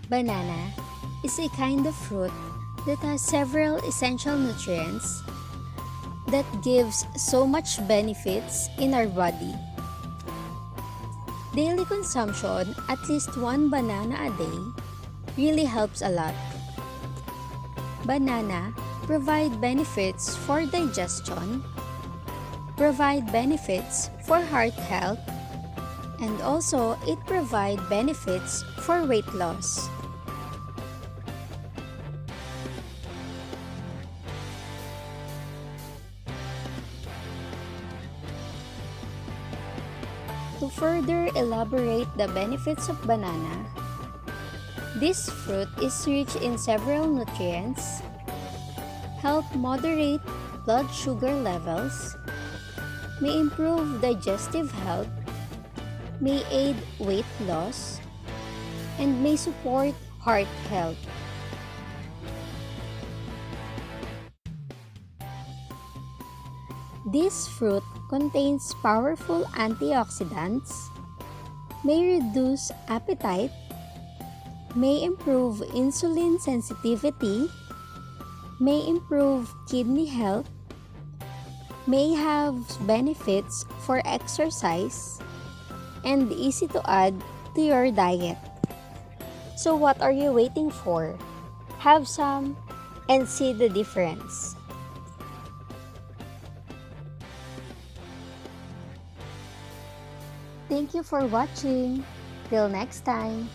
Banana is a kind of fruit that has several essential nutrients that gives so much benefits in our body. Daily consumption, at least one banana a day, really helps a lot. Banana provide benefits for digestion, provide benefits for heart health, and also it provide benefits for weight loss. To further elaborate the benefits of banana, this fruit is rich in several nutrients, help moderate blood sugar levels, may improve digestive health, may aid weight loss, and may support heart health. This fruit contains powerful antioxidants, may reduce appetite, may improve insulin sensitivity, may improve kidney health, may have benefits for exercise, and easy to add to your diet. So what are you waiting for? Have some and see the difference. Thank you for watching. Till next time.